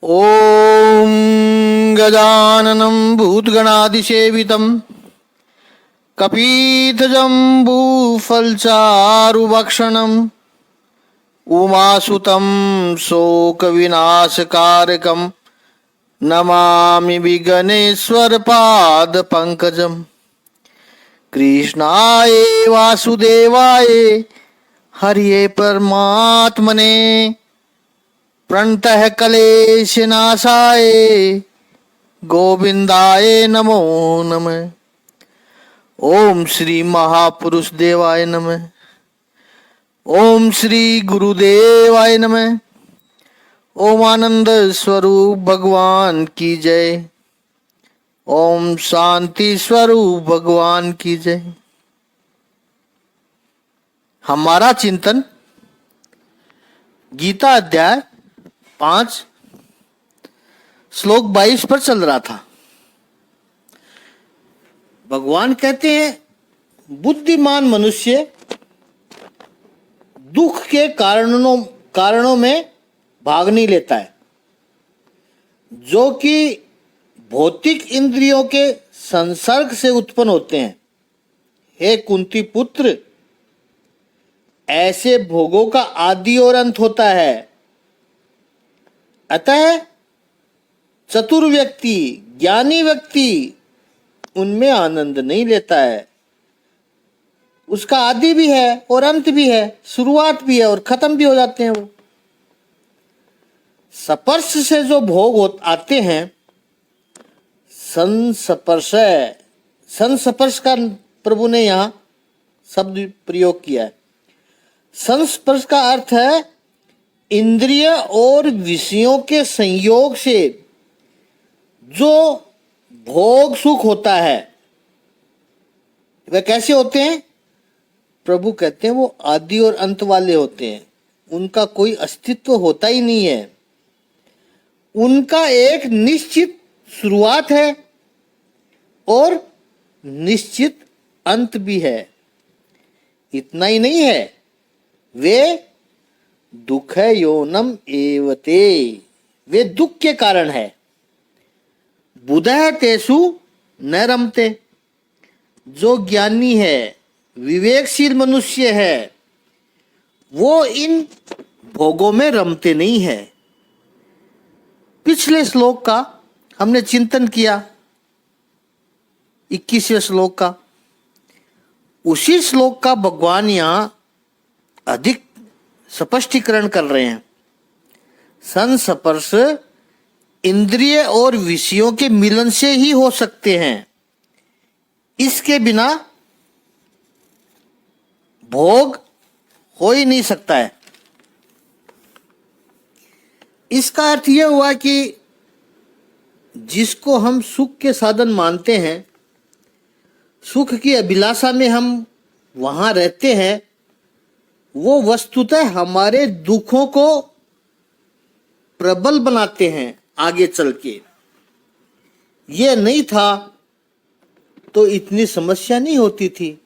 ॐ गजाननं भूतगणादिसेवितं कपीतजम्बूफलचारुभक्षणम् उमासुतं शोकविनाशकारकं नमामि विघ्नेश्वरपादपङ्कजम्। कृष्णाय वासुदेवाय हरिये परमात्मने प्रणतः क्लेशनाशाय गोविंदाय नमो नमः। ओम श्री महापुरुष देवाय नमः। ओम श्री गुरुदेवाय नमः। ओम आनंद स्वरूप भगवान की जय। ओम शांति स्वरूप भगवान की जय। हमारा चिंतन गीता अध्याय 5 श्लोक 22 पर चल रहा था। भगवान कहते हैं बुद्धिमान मनुष्य दुख के कारणों में भाग नहीं लेता है, जो कि भौतिक इंद्रियों के संसर्ग से उत्पन्न होते हैं। हे कुंती पुत्र, ऐसे भोगों का आदि और अंत होता है। अतः चतुर व्यक्ति, ज्ञानी व्यक्ति उनमें आनंद नहीं लेता है। उसका आदि भी है और अंत भी है, शुरुआत भी है और खत्म भी हो जाते हैं। वो स्पर्श से जो भोग आते हैं, संस्पर्श का प्रभु ने यहां शब्द प्रयोग किया है। संस्पर्श का अर्थ है इंद्रिय और विषयों के संयोग से जो भोग सुख होता है। वह कैसे होते हैं? प्रभु कहते हैं वो आदि और अंत वाले होते हैं। उनका कोई अस्तित्व होता ही नहीं है। उनका एक निश्चित शुरुआत है और निश्चित अंत भी है। इतना ही नहीं है, वे दुख योनम एवते, वे दुख के कारण है। बुधः तेसु न रमते, जो ज्ञानी है, विवेकशील मनुष्य है, वो इन भोगों में रमते नहीं है। पिछले श्लोक का हमने चिंतन किया, 21वें श्लोक का। उसी श्लोक का भगवान यहां अधिक स्पष्टीकरण कर रहे हैं। संस्पर्श इंद्रिय और विषयों के मिलन से ही हो सकते हैं। इसके बिना भोग हो ही नहीं सकता है। इसका अर्थ यह हुआ कि जिसको हम सुख के साधन मानते हैं, सुख की अभिलाषा में हम वहां रहते हैं, वो वस्तुतः हमारे दुखों को प्रबल बनाते हैं। आगे चल के ये नहीं था तो इतनी समस्या नहीं होती थी,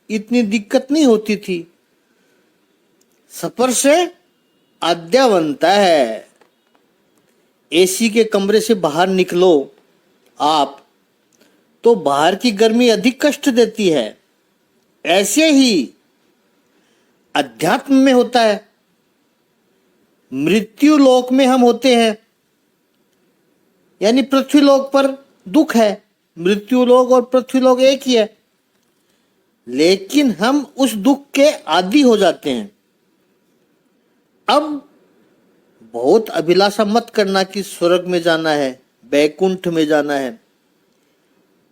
इतनी दिक्कत नहीं होती थी। स्पर्श अद्यावंता है। एसी के कमरे से बाहर निकलो आप तो बाहर की गर्मी अधिक कष्ट देती है। ऐसे ही अध्यात्म में होता है। मृत्यु लोक में हम होते हैं, यानी पृथ्वी लोक पर दुख है। मृत्यु लोक और पृथ्वी लोक एक ही है, लेकिन हम उस दुख के आदी हो जाते हैं। अब बहुत अभिलाषा मत करना कि स्वर्ग में जाना है, बैकुंठ में जाना है,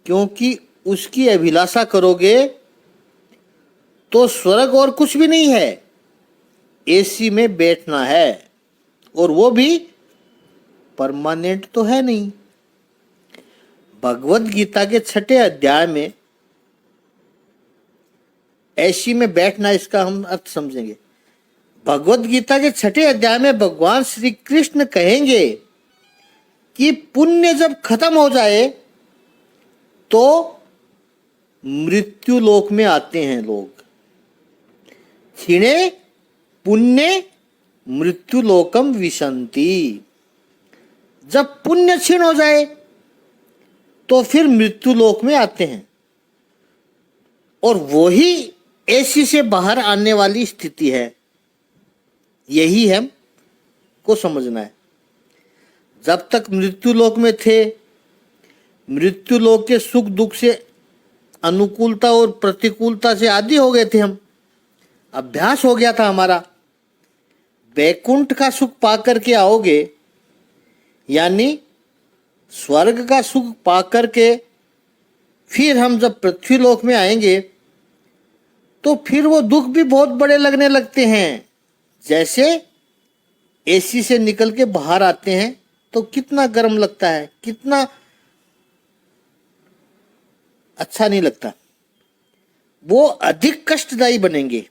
क्योंकि उसकी अभिलाषा करोगे तो स्वर्ग और कुछ भी नहीं है, एसी में बैठना है, और वो भी परमानेंट तो है नहीं। भगवत गीता के 6 अध्याय में एसी में बैठना, इसका हम अर्थ समझेंगे। भगवत गीता के 6 अध्याय में भगवान श्री कृष्ण कहेंगे कि पुण्य जब खत्म हो जाए तो मृत्यु लोक में आते हैं लोग। क्षीणे पुण्य मृत्यु लोकम विशंति। जब पुण्य क्षीण हो जाए तो फिर मृत्यु लोक में आते हैं, और वही ऐसी से बाहर आने वाली स्थिति है। यही हम को समझना है। जब तक मृत्यु लोक में थे, मृत्यु लोक के सुख दुख से, अनुकूलता और प्रतिकूलता से आदी हो गए थे हम, अभ्यास हो गया था हमारा। वैकुंठ का सुख पाकर के आओगे, यानी स्वर्ग का सुख पाकर के फिर हम जब पृथ्वी लोक में आएंगे तो फिर वो दुख भी बहुत बड़े लगने लगते हैं। जैसे एसी से निकल के बाहर आते हैं तो कितना गर्म लगता है, कितना अच्छा नहीं लगता, वो अधिक कष्टदायी बनेंगे।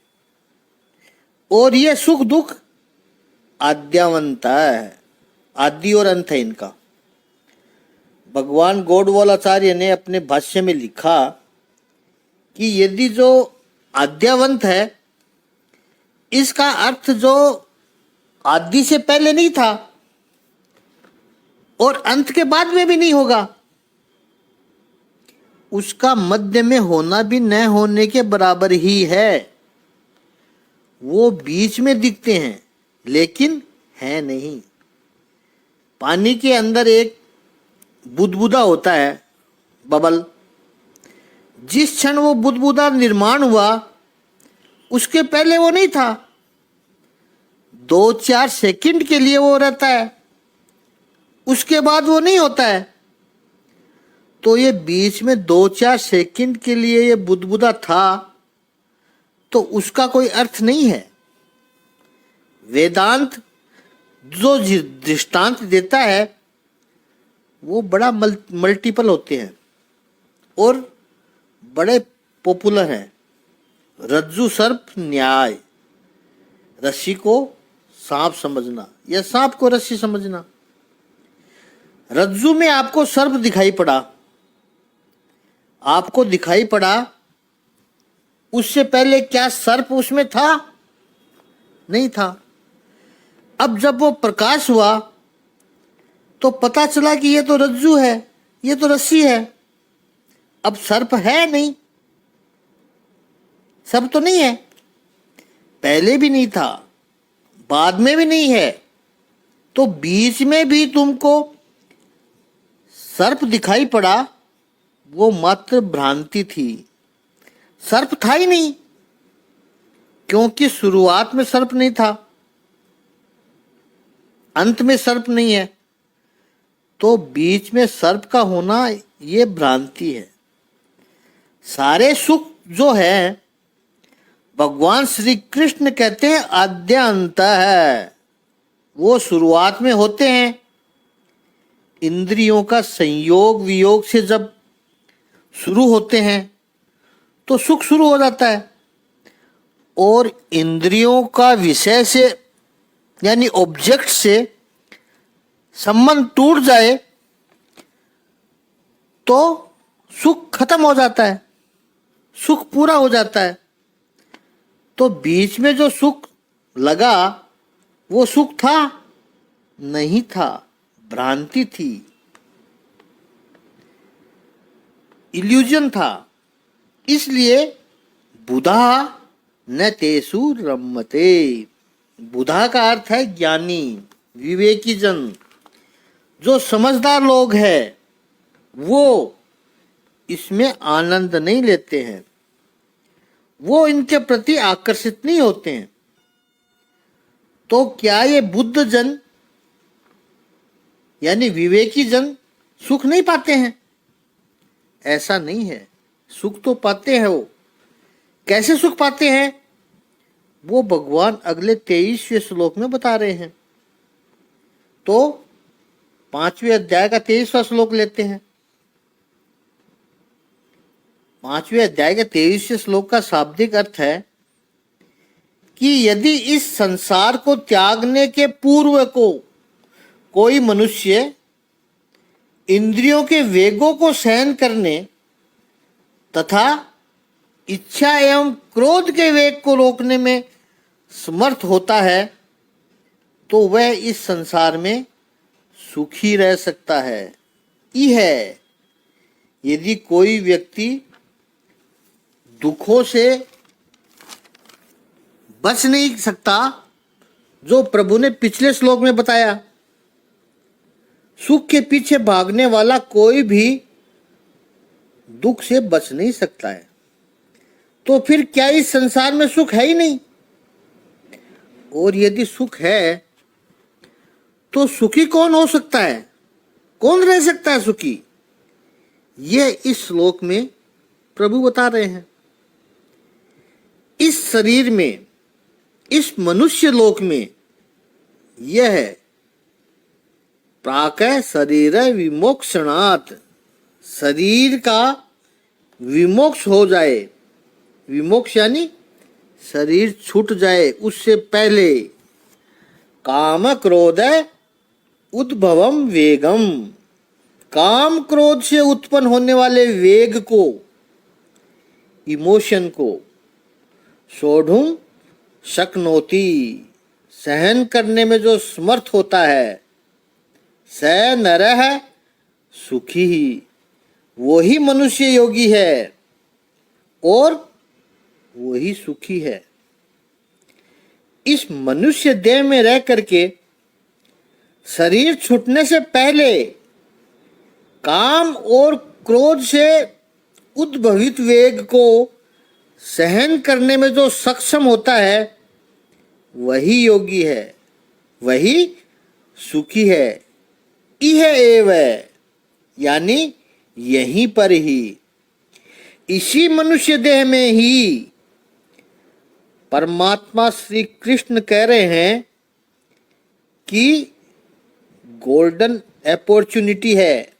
और ये सुख दुख आद्यावंत है, आदि और अंत है इनका। भगवान गौड़वालाचार्य ने अपने भाष्य में लिखा कि यदि जो आद्यावंत है, इसका अर्थ जो आदि से पहले नहीं था और अंत के बाद में भी नहीं होगा, उसका मध्य में होना भी न होने के बराबर ही है। वो बीच में दिखते हैं लेकिन है नहीं। पानी के अंदर एक बुदबुदा होता है, बबल। जिस क्षण वो बुदबुदा निर्माण हुआ, उसके पहले वो नहीं था। 2-4 सेकंड के लिए वो रहता है, उसके बाद वो नहीं होता है। तो ये बीच में 2-4 सेकंड के लिए ये बुदबुदा था, तो उसका कोई अर्थ नहीं है। वेदांत जो दृष्टांत देता है वो बड़ा मल्टीपल होते हैं और बड़े पॉपुलर हैं। रज्जु सर्प न्याय, रस्सी को सांप समझना या सांप को रस्सी समझना। रज्जु में आपको सर्प दिखाई पड़ा, आपको दिखाई पड़ा, उससे पहले क्या सर्प उसमें था? नहीं था। अब जब वो प्रकाश हुआ तो पता चला कि ये तो रज्जु है, ये तो रस्सी है। अब सर्प है नहीं, सर्प तो नहीं है, पहले भी नहीं था, बाद में भी नहीं है, तो बीच में भी तुमको सर्प दिखाई पड़ा, वो मात्र भ्रांति थी, सर्प था ही नहीं, क्योंकि शुरुआत में सर्प नहीं था, अंत में सर्प नहीं है, तो बीच में सर्प का होना ये भ्रांति है। सारे सुख जो है भगवान श्री कृष्ण कहते हैं आद्यांत है, वो शुरुआत में होते हैं। इंद्रियों का संयोग वियोग से जब शुरू होते हैं तो सुख शुरू हो जाता है, और इंद्रियों का विषय से यानी ऑब्जेक्ट से संबंध टूट जाए तो सुख खत्म हो जाता है, सुख पूरा हो जाता है। तो बीच में जो सुख लगा वो सुख था? नहीं था, भ्रांति थी, इल्यूजन था। इसलिए बुधा न तेसु रमते। बुधा का अर्थ है ज्ञानी, विवेकी जन, जो समझदार लोग हैं, वो इसमें आनंद नहीं लेते हैं, वो इनके प्रति आकर्षित नहीं होते हैं। तो क्या ये बुद्ध जन यानी विवेकी जन सुख नहीं पाते हैं? ऐसा नहीं है, सुख तो पाते हैं। वो कैसे सुख पाते हैं वो भगवान अगले 23वें श्लोक में बता रहे हैं। तो 5वें अध्याय का 23वां श्लोक लेते हैं। 5वें अध्याय के 23वें श्लोक का शाब्दिक अर्थ है कि यदि इस संसार को त्यागने के पूर्व को कोई मनुष्य इंद्रियों के वेगों को सहन करने तथा इच्छा एवं क्रोध के वेग को रोकने में समर्थ होता है, तो वह इस संसार में सुखी रह सकता है। यह यदि कोई व्यक्ति दुखों से बच नहीं सकता, जो प्रभु ने पिछले श्लोक में बताया, सुख के पीछे भागने वाला कोई भी दुख से बच नहीं सकता है, तो फिर क्या इस संसार में सुख है ही नहीं? और यदि सुख है तो सुखी कौन हो सकता है? कौन रह सकता है सुखी? यह इस श्लोक में प्रभु बता रहे हैं। इस शरीर में, इस मनुष्य लोक में यह प्राकः शरीर विमोक्षणात्, शरीर का विमोक्ष हो जाए, विमोक्ष यानी शरीर छूट जाए, उससे पहले काम क्रोध उद्भवम वेगम, काम क्रोध से उत्पन्न होने वाले वेग को, इमोशन को सोढ़ुम शक्नोति, सहन करने में जो समर्थ होता है, स नरः सुखी, वही मनुष्य योगी है और वही सुखी है। इस मनुष्य देह में रह करके शरीर छूटने से पहले काम और क्रोध से उद्भवित वेग को सहन करने में जो सक्षम होता है, वही योगी है, वही सुखी है। इह एव, यानी यहीं पर ही, इसी मनुष्य देह में ही परमात्मा श्री कृष्ण कह रहे हैं कि गोल्डन अपॉर्चुनिटी है,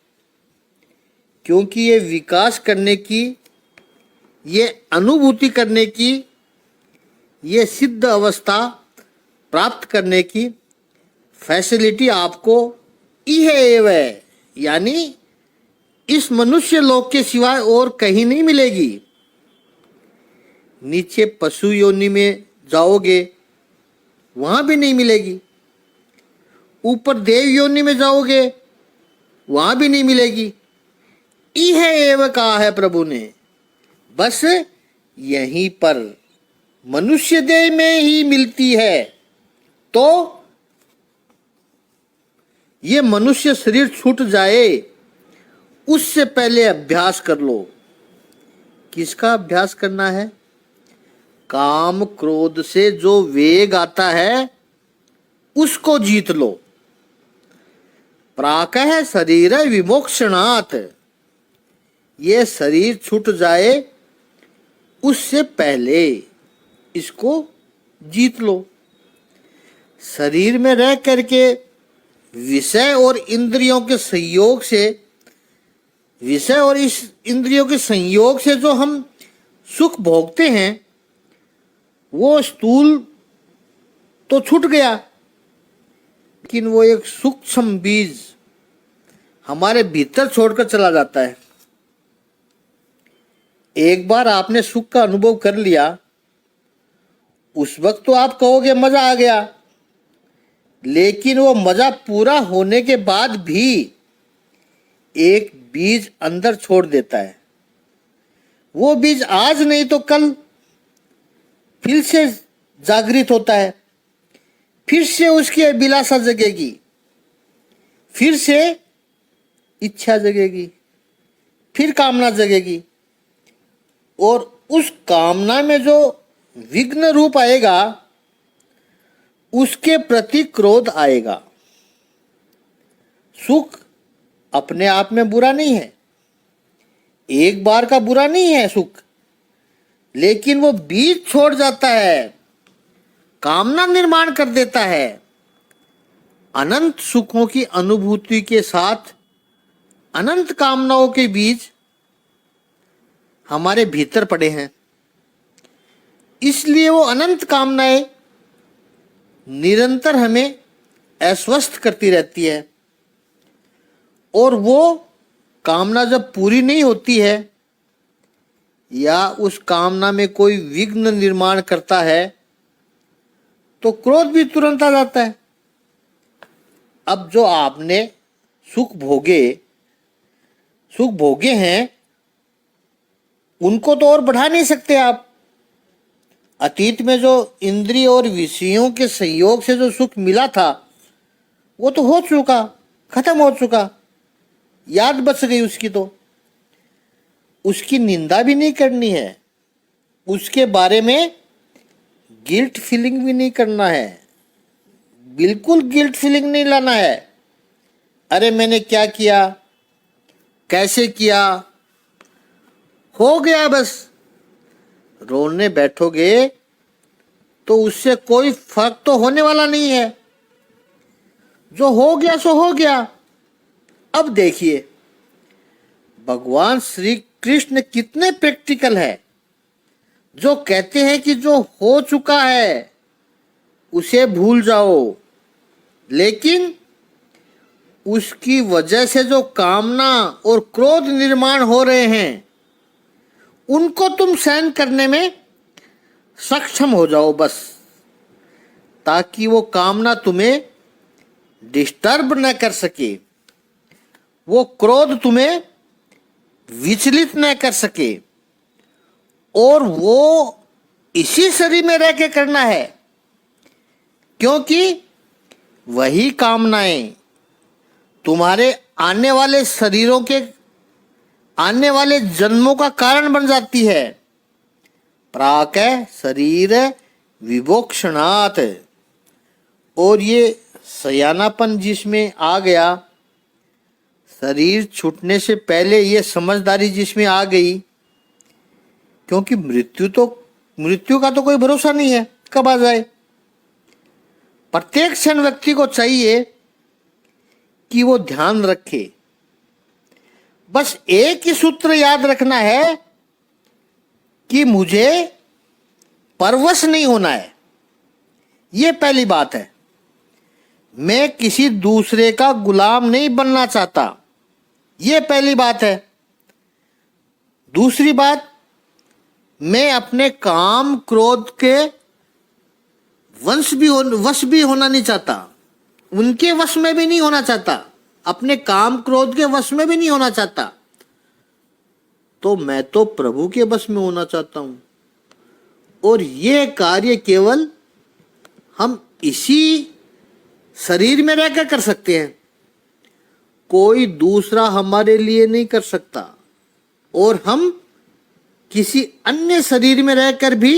क्योंकि ये विकास करने की, ये अनुभूति करने की, ये सिद्ध अवस्था प्राप्त करने की फैसिलिटी आपको इह एव, यानी इस मनुष्य लोक के सिवाय और कहीं नहीं मिलेगी। नीचे पशु योनि में जाओगे, वहां भी नहीं मिलेगी। ऊपर देव योनि में जाओगे, वहां भी नहीं मिलेगी। इह एव कहा है प्रभु ने, बस यहीं पर मनुष्य देह में ही मिलती है। तो ये मनुष्य शरीर छूट जाए उससे पहले अभ्यास कर लो। किसका अभ्यास करना है? काम क्रोध से जो वेग आता है उसको जीत लो। प्राकः शरीर विमोक्षणात्, ये शरीर छूट जाए उससे पहले इसको जीत लो। शरीर में रह करके विषय और इंद्रियों के संयोग से, विषय और इस इंद्रियों के संयोग से जो हम सुख भोगते हैं, वो स्थूल तो छूट गया, लेकिन वो एक सूक्ष्म बीज हमारे भीतर छोड़कर चला जाता है। एक बार आपने सुख का अनुभव कर लिया, उस वक्त तो आप कहोगे मजा आ गया, लेकिन वो मजा पूरा होने के बाद भी एक बीज अंदर छोड़ देता है। वो बीज आज नहीं तो कल फिर से जागृत होता है, फिर से उसकी अभिलाषा जगेगी, फिर से इच्छा जगेगी, फिर कामना जगेगी, और उस कामना में जो विघ्न रूप आएगा उसके प्रति क्रोध आएगा। सुख अपने आप में बुरा नहीं है, एक बार का बुरा नहीं है सुख, लेकिन वो बीज छोड़ जाता है, कामना निर्माण कर देता है। अनंत सुखों की अनुभूति के साथ अनंत कामनाओं के बीज हमारे भीतर पड़े हैं, इसलिए वो अनंत कामनाएं निरंतर हमें अस्वस्थ करती रहती है। और वो कामना जब पूरी नहीं होती है या उस कामना में कोई विघ्न निर्माण करता है, तो क्रोध भी तुरंत आ जाता है। अब जो आपने सुख भोगे हैं उनको तो और बढ़ा नहीं सकते आप। अतीत में जो इंद्रिय और विषयों के संयोग से जो सुख मिला था वो तो हो चुका, खत्म हो चुका, याद बच गई उसकी। तो उसकी निंदा भी नहीं करनी है, उसके बारे में गिल्ट फीलिंग भी नहीं करना है, बिल्कुल गिल्ट फीलिंग नहीं लाना है। अरे मैंने क्या किया, कैसे किया, हो गया बस। रोने बैठोगे तो उससे कोई फर्क तो होने वाला नहीं है। जो हो गया सो हो गया। अब देखिए भगवान श्री कृष्ण कितने प्रैक्टिकल है, जो कहते हैं कि जो हो चुका है उसे भूल जाओ, लेकिन उसकी वजह से जो कामना और क्रोध निर्माण हो रहे हैं उनको तुम सहन करने में सक्षम हो जाओ बस, ताकि वो कामना तुम्हें डिस्टर्ब न कर सके, वो क्रोध तुम्हें विचलित न कर सके। और वो इसी शरीर में रह के करना है, क्योंकि वही कामनाएं तुम्हारे आने वाले शरीरों के आने वाले जन्मों का कारण बन जाती है। प्राक शरीर विभोक्षणात्। और ये सयानापन जिसमें आ गया, शरीर छूटने से पहले ये समझदारी जिसमें आ गई, क्योंकि मृत्यु का तो कोई भरोसा नहीं है कब आ जाए। प्रत्येक क्षण व्यक्ति को चाहिए कि वो ध्यान रखे, बस एक ही सूत्र याद रखना है कि मुझे परवश नहीं होना है। ये पहली बात है। मैं किसी दूसरे का गुलाम नहीं बनना चाहता, ये पहली बात है। दूसरी बात, मैं अपने काम क्रोध के वश भी होना नहीं चाहता, उनके वश में भी नहीं होना चाहता, अपने काम क्रोध के वश में भी नहीं होना चाहता। तो मैं तो प्रभु के वश में होना चाहता हूं। और ये कार्य केवल हम इसी शरीर में रहकर कर सकते हैं, कोई दूसरा हमारे लिए नहीं कर सकता। और हम किसी अन्य शरीर में रहकर भी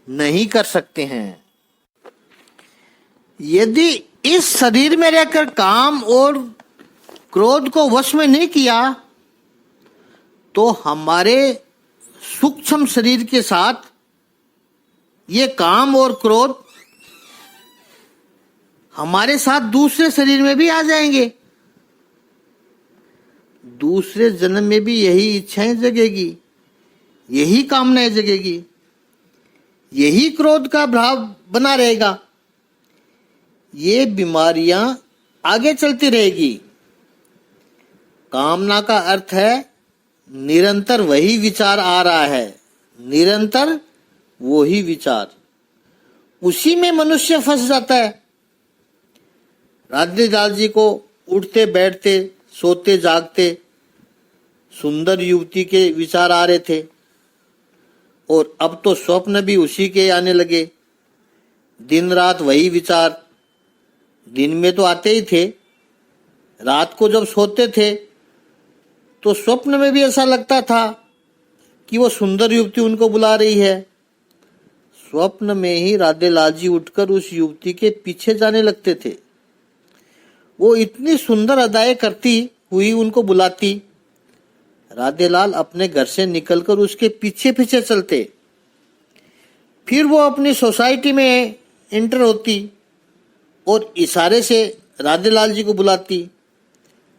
नहीं कर सकते हैं। यदि इस शरीर में रहकर काम और क्रोध को वश में नहीं किया तो हमारे सूक्ष्म शरीर के साथ ये काम और क्रोध हमारे साथ दूसरे शरीर में भी आ जाएंगे। दूसरे जन्म में भी यही इच्छाएं जगेगी, यही कामनाएं जगेगी, यही क्रोध का भाव बना रहेगा, ये बीमारियां आगे चलती रहेगी। कामना का अर्थ है निरंतर वही विचार आ रहा है, निरंतर वही विचार, उसी में मनुष्य फंस जाता है। राधे लाल जी को उठते बैठते सोते जागते सुंदर युवती के विचार आ रहे थे, और अब तो स्वप्न भी उसी के आने लगे। दिन रात वही विचार, दिन में तो आते ही थे, रात को जब सोते थे तो स्वप्न में भी ऐसा लगता था कि वो सुंदर युवती उनको बुला रही है। स्वप्न में ही राधे लाल जी उठकर उस युवती के पीछे जाने लगते थे। वो इतनी सुंदर अदाएं करती हुई उनको बुलाती, राधे लाल अपने घर से निकलकर उसके पीछे पीछे चलते। फिर वो अपनी सोसाइटी में एंटर होती और इशारे से राधे लाल जी को बुलाती,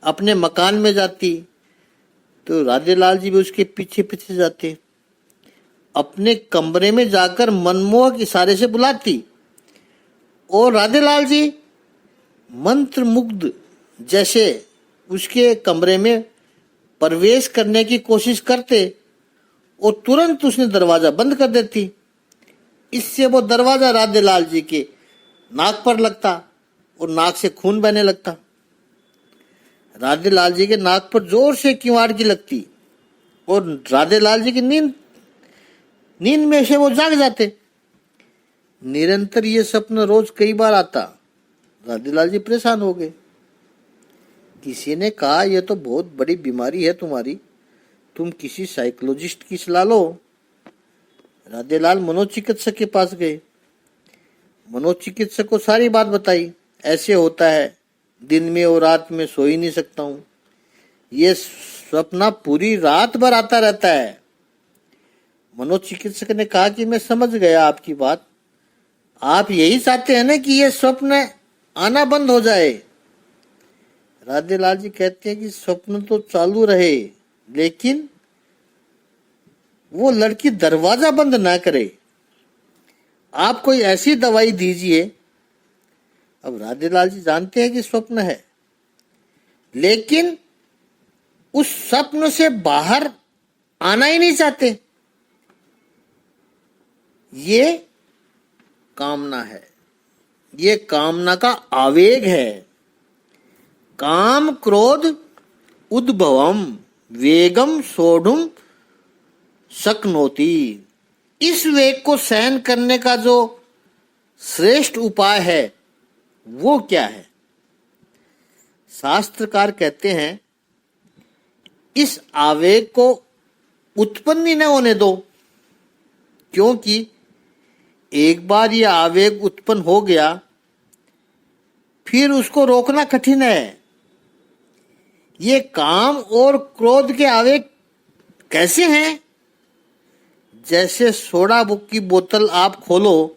अपने मकान में जाती तो राधे लाल जी भी उसके पीछे पीछे जाते। अपने कमरे में जाकर मनमोहक इशारे से बुलाती और राधे लाल जी मंत्र मुग्ध जैसे उसके कमरे में प्रवेश करने की कोशिश करते और तुरंत उसने दरवाजा बंद कर देती। इससे वो दरवाजा राधे लाल जी के नाक पर लगता और नाक से खून बहने लगता। राधे लाल जी के नाक पर जोर से किवाड़ की लगती और राधे लाल जी की नींद में से वो जाग जाते। निरंतर ये सपना रोज कई बार आता। राधे लाल जी परेशान हो गए। किसी ने कहा यह तो बहुत बड़ी बीमारी है तुम्हारी, तुम किसी साइकोलॉजिस्ट की सलाह लो। राधे लाल मनोचिकित्सक के पास गए। मनोचिकित्सक को सारी बात बताई। ऐसे होता है, दिन में और रात में सो ही नहीं सकता हूँ, ये सपना पूरी रात भर आता रहता है। मनोचिकित्सक ने कहा कि मैं समझ गया आपकी बात, आप यही चाहते हैं ना कि ये स्वप्न आना बंद हो जाए। राधे लाल जी कहते हैं कि स्वप्न तो चालू रहे, लेकिन वो लड़की दरवाजा बंद ना करे। आप कोई ऐसी दवाई दीजिए। अब राधे लाल जी जानते हैं कि स्वप्न है, लेकिन उस स्वप्न से बाहर आना ही नहीं चाहते। ये कामना है, ये कामना का आवेग है। काम क्रोध उद्भवम वेगम सोढ़ुम शक्नोति। इस वेग को सहन करने का जो श्रेष्ठ उपाय है वो क्या है? शास्त्रकार कहते हैं इस आवेग को उत्पन्न ही न होने दो, क्योंकि एक बार यह आवेग उत्पन्न हो गया फिर उसको रोकना कठिन है। ये काम और क्रोध के आवेग कैसे हैं? जैसे सोडा की बोतल आप खोलो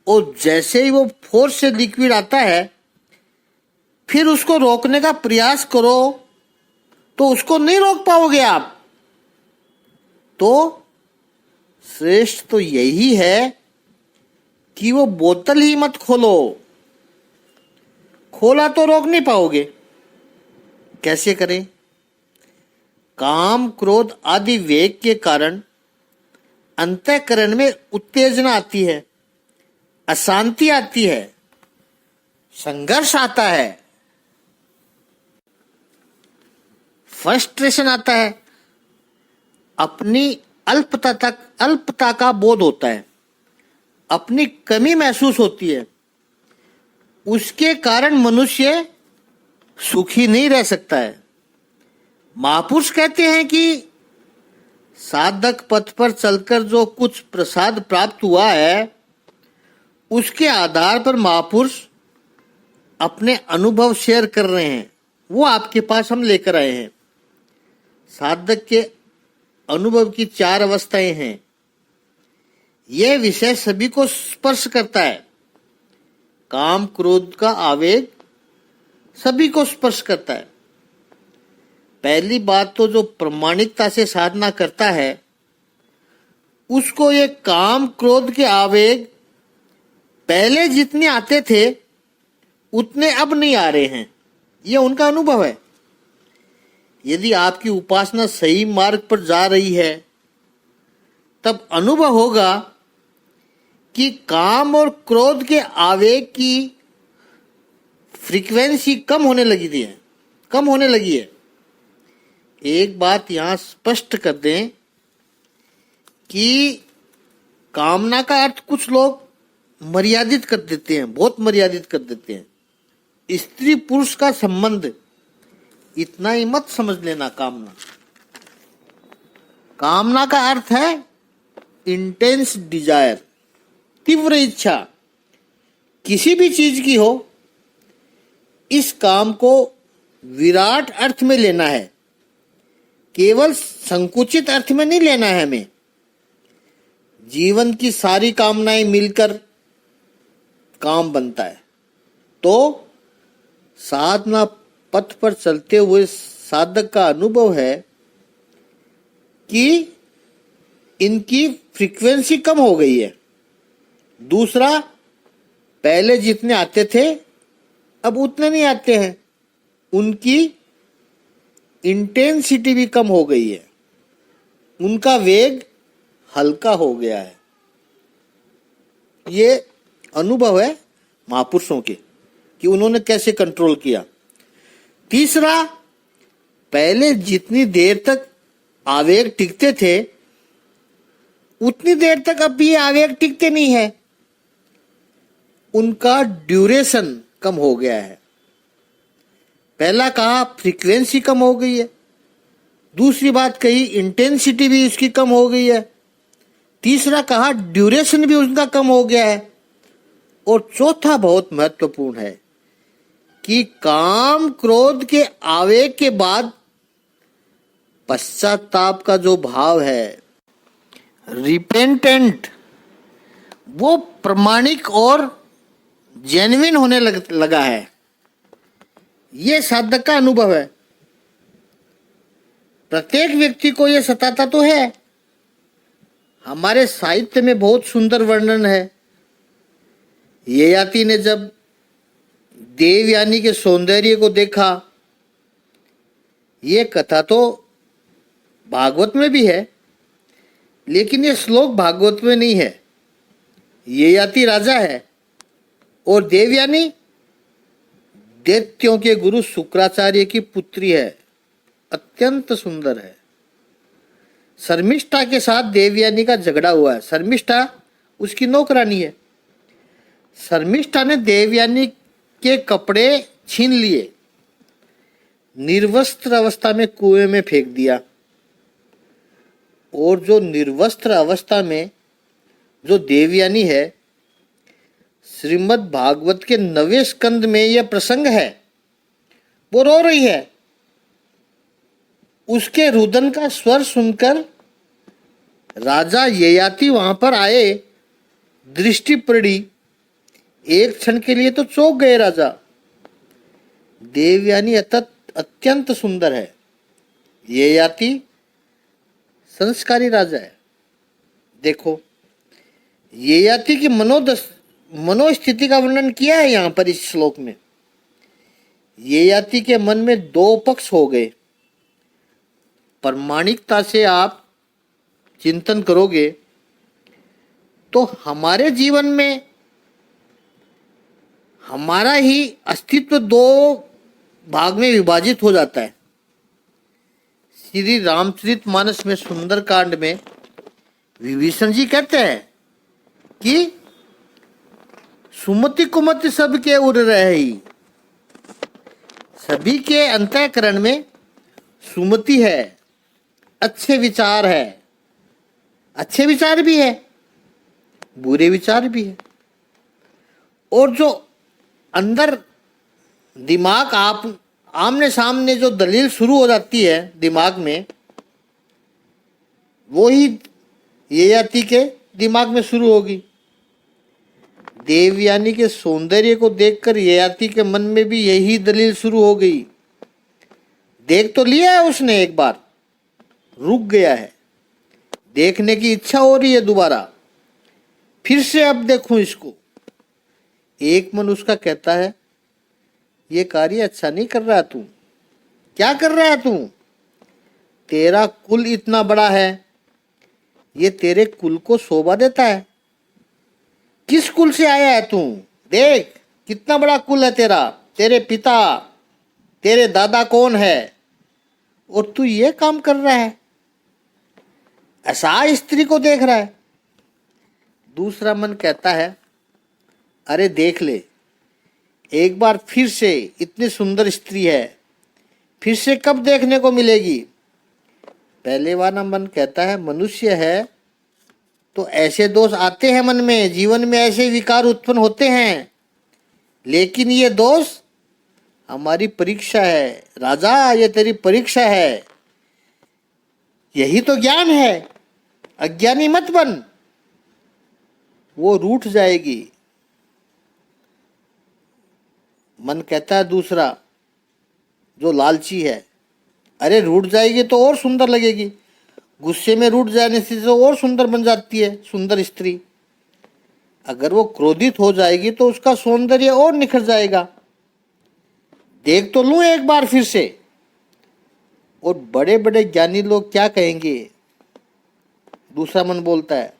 और जैसे ही वो फोर्स से लिक्विड आता है, फिर उसको रोकने का प्रयास करो तो उसको नहीं रोक पाओगे आप। तो श्रेष्ठ तो यही है कि वो बोतल ही मत खोलो। खोला तो रोक नहीं पाओगे। कैसे करें? काम क्रोध आदि वेग के कारण अंतःकरण में उत्तेजना आती है, अशांति आती है, संघर्ष आता है, फ्रस्ट्रेशन आता है, अपनी अल्पता का बोध होता है, अपनी कमी महसूस होती है। उसके कारण मनुष्य सुखी नहीं रह सकता है। महापुरुष कहते हैं कि साधक पथ पर चलकर जो कुछ प्रसाद प्राप्त हुआ है, उसके आधार पर महापुरुष अपने अनुभव शेयर कर रहे हैं। वो आपके पास हम लेकर आए हैं। साधक के अनुभव की 4 अवस्थाएं हैं। यह विषय सभी को स्पर्श करता है। काम क्रोध का आवेग सभी को स्पर्श करता है। पहली बात तो जो प्रामाणिकता से साधना करता है, उसको ये काम क्रोध के आवेग पहले जितने आते थे उतने अब नहीं आ रहे हैं। ये उनका अनुभव है। यदि आपकी उपासना सही मार्ग पर जा रही है, तब अनुभव होगा कि काम और क्रोध के आवेग की फ्रीक्वेंसी कम होने लगी है। एक बात यहां स्पष्ट कर दें कि कामना का अर्थ कुछ लोग मर्यादित कर देते हैं, बहुत मर्यादित कर देते हैं। स्त्री पुरुष का संबंध इतना ही मत समझ लेना। कामना का अर्थ है इंटेंस डिजायर, तीव्र इच्छा किसी भी चीज की हो। इस काम को विराट अर्थ में लेना है, केवल संकुचित अर्थ में नहीं लेना है हमें। जीवन की सारी कामनाएं मिलकर काम बनता है। तो साधना पथ पर चलते हुए साधक का अनुभव है कि इनकी फ्रीक्वेंसी कम हो गई है। दूसरा, पहले जितने आते थे अब उतने नहीं आते हैं। उनकी इंटेंसिटी भी कम हो गई है, उनका वेग हल्का हो गया है। ये अनुभव है महापुरुषों के कि उन्होंने कैसे कंट्रोल किया। तीसरा, पहले जितनी देर तक आवेग टिकते थे उतनी देर तक अब ये आवेग टिकते नहीं है, उनका ड्यूरेशन कम हो गया है। पहला कहा फ्रीक्वेंसी कम हो गई है, दूसरी बात कही इंटेंसिटी भी इसकी कम हो गई है, तीसरा कहा ड्यूरेशन भी उसका कम हो गया है, और चौथा बहुत महत्वपूर्ण है कि काम क्रोध के आवेग के बाद पश्चाताप का जो भाव है, रिपेंटेंट, वो प्रमाणिक और जेन्युइन होने लगा है। ये साधक का अनुभव है। प्रत्येक व्यक्ति को ये सताता तो है। हमारे साहित्य में बहुत सुंदर वर्णन है। ययाति ने जब देवयानी के सौंदर्य को देखा, ये कथा तो भागवत में भी है, लेकिन ये श्लोक भागवत में नहीं है। ययाति राजा है और देवयानी दैत्यों के गुरु शुक्राचार्य की पुत्री है, अत्यंत सुंदर है। शर्मिष्ठा के साथ देवयानी का झगड़ा हुआ है। शर्मिष्ठा उसकी नौकरानी है। शर्मिष्ठा ने देवयानी के कपड़े छीन लिए, निर्वस्त्र अवस्था में कुएं में फेंक दिया। और जो निर्वस्त्र अवस्था में जो देवयानी है, श्रीमद् भागवत के 9वें स्कंद में यह प्रसंग है, वो रो रही है। उसके रुदन का स्वर सुनकर राजा ययाति वहां पर आए, दृष्टि पड़ी, एक क्षण के लिए तो चौंक गए राजा। देवयानी अत्यंत सुंदर है। ययाति संस्कारी राजा है। देखो, ययाति की मनोस्थिति का वर्णन किया है यहां पर इस श्लोक में। ययाति के मन में दो पक्ष हो गए। प्रामाणिकता से आप चिंतन करोगे तो हमारे जीवन में हमारा ही अस्तित्व दो भाग में विभाजित हो जाता है। श्री रामचरितमानस में सुंदरकांड में विभीषण जी कहते हैं कि सुमति कुमति सबके उड़ रही। सभी के अंतःकरण में सुमति है, अच्छे विचार है, अच्छे विचार भी है, बुरे विचार भी है। और जो अंदर दिमाग आप आमने सामने जो दलील शुरू हो जाती है दिमाग में, वो ही ययाति के दिमाग में शुरू होगी। देवयानी के सौंदर्य को देखकर ययाति के मन में भी यही दलील शुरू हो गई। देख तो लिया है उसने एक बार, रुक गया है, देखने की इच्छा हो रही है दोबारा, फिर से अब देखूं इसको। एक मन उसका कहता है, ये कार्य अच्छा नहीं कर रहा तू। क्या कर रहा है तू? तेरा कुल इतना बड़ा है, ये तेरे कुल को शोभा देता है। किस कुल से आया है तू? देख कितना बड़ा कुल है तेरा, तेरे पिता, तेरे दादा कौन है, और तू ये काम कर रहा है, ऐसा स्त्री को देख रहा है। दूसरा मन कहता है, अरे देख ले, एक बार फिर से इतनी सुंदर स्त्री है, फिर से कब देखने को मिलेगी। पहले वाला मन कहता है, मनुष्य है तो ऐसे दोष आते हैं मन में, जीवन में ऐसे विकार उत्पन्न होते हैं, लेकिन ये दोष हमारी परीक्षा है। राजा, ये तेरी परीक्षा है, यही तो ज्ञान है, अज्ञानी मत बन। वो रूठ जाएगी। मन कहता है दूसरा जो लालची है, अरे रूठ जाएगी तो और सुंदर लगेगी, गुस्से में रूठ जाने से तो और सुंदर बन जाती है सुंदर स्त्री। अगर वो क्रोधित हो जाएगी तो उसका सौंदर्य और निखर जाएगा। देख तो लूं एक बार फिर से। और बड़े बड़े ज्ञानी लोग क्या कहेंगे? दूसरा मन बोलता है,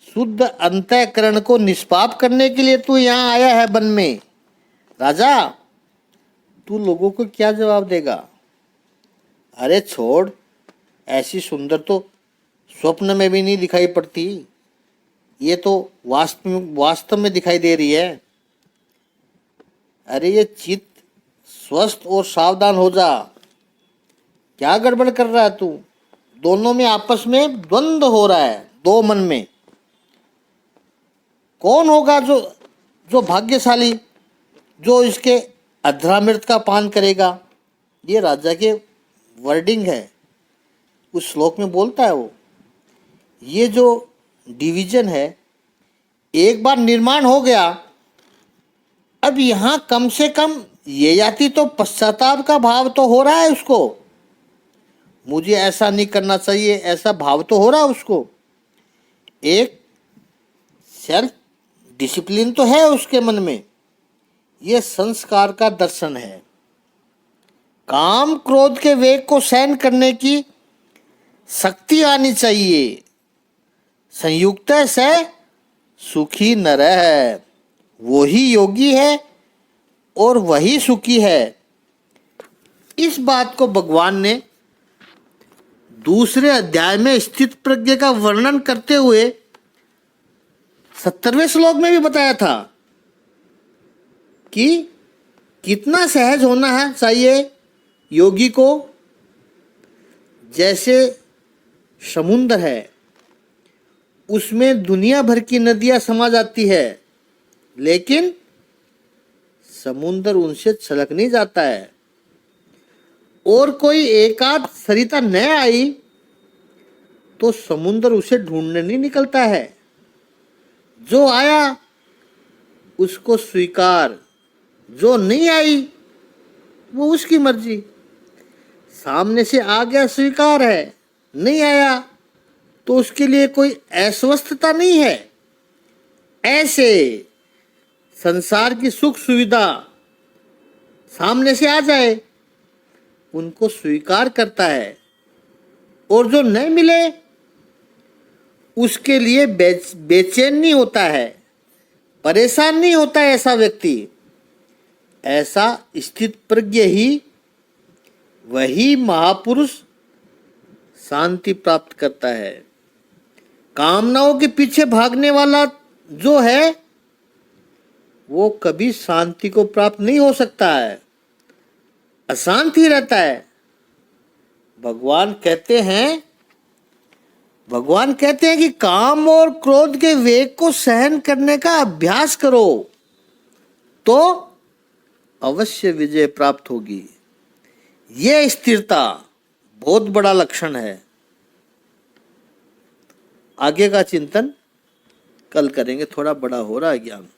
शुद्ध अंतःकरण को निष्पाप करने के लिए तू यहाँ आया है वन में, राजा, तू लोगों को क्या जवाब देगा? अरे छोड़, ऐसी सुंदर तो स्वप्न में भी नहीं दिखाई पड़ती, ये तो वास्तव में दिखाई दे रही है। अरे ये चित्त स्वस्थ और सावधान हो जा। क्या गड़बड़ कर रहा है तू? दोनों में आपस में द्वंद्व हो रहा है, दो मन में। कौन होगा जो जो भाग्यशाली, जो इसके अधरामृत का पान करेगा? ये राजा के वर्डिंग है, उस श्लोक में बोलता है वो। ये जो डिवीजन है, एक बार निर्माण हो गया, अब यहाँ कम से कम ये जाति तो पश्चाताप का भाव तो हो रहा है उसको। मुझे ऐसा नहीं करना चाहिए, ऐसा भाव तो हो रहा है उसको। एक सेल्फ डिसिप्लिन तो है उसके मन में। ये संस्कार का दर्शन है। काम क्रोध के वेग को सहन करने की शक्ति आनी चाहिए। संयुक्त से सुखी नरः, वही योगी है और वही सुखी है। इस बात को भगवान ने दूसरे अध्याय में स्थित प्रज्ञ का वर्णन करते हुए 70वें श्लोक में भी बताया था कि कितना सहज होना है चाहिए योगी को। जैसे समुद्र है, उसमें दुनिया भर की नदियां समा जाती है, लेकिन समुद्र उनसे छलक नहीं जाता है। और कोई एकाध सरिता न आई तो समुद्र उसे ढूंढने नहीं निकलता है। जो आया उसको स्वीकार, जो नहीं आई वो उसकी मर्जी। सामने से आ गया स्वीकार है, नहीं आया तो उसके लिए कोई अस्वस्थता नहीं है। ऐसे संसार की सुख सुविधा सामने से आ जाए, उनको स्वीकार करता है। और जो नहीं मिले उसके लिए बेचैन नहीं होता है, परेशान नहीं होता है ऐसा व्यक्ति। ऐसा स्थित प्रज्ञ ही, वही महापुरुष शांति प्राप्त करता है। कामनाओं के पीछे भागने वाला जो है वो कभी शांति को प्राप्त नहीं हो सकता है, अशांत ही रहता है। भगवान कहते हैं कि काम और क्रोध के वेग को सहन करने का अभ्यास करो तो अवश्य विजय प्राप्त होगी। यह स्थिरता बहुत बड़ा लक्षण है। आगे का चिंतन कल करेंगे, थोड़ा बड़ा हो रहा है ज्ञान।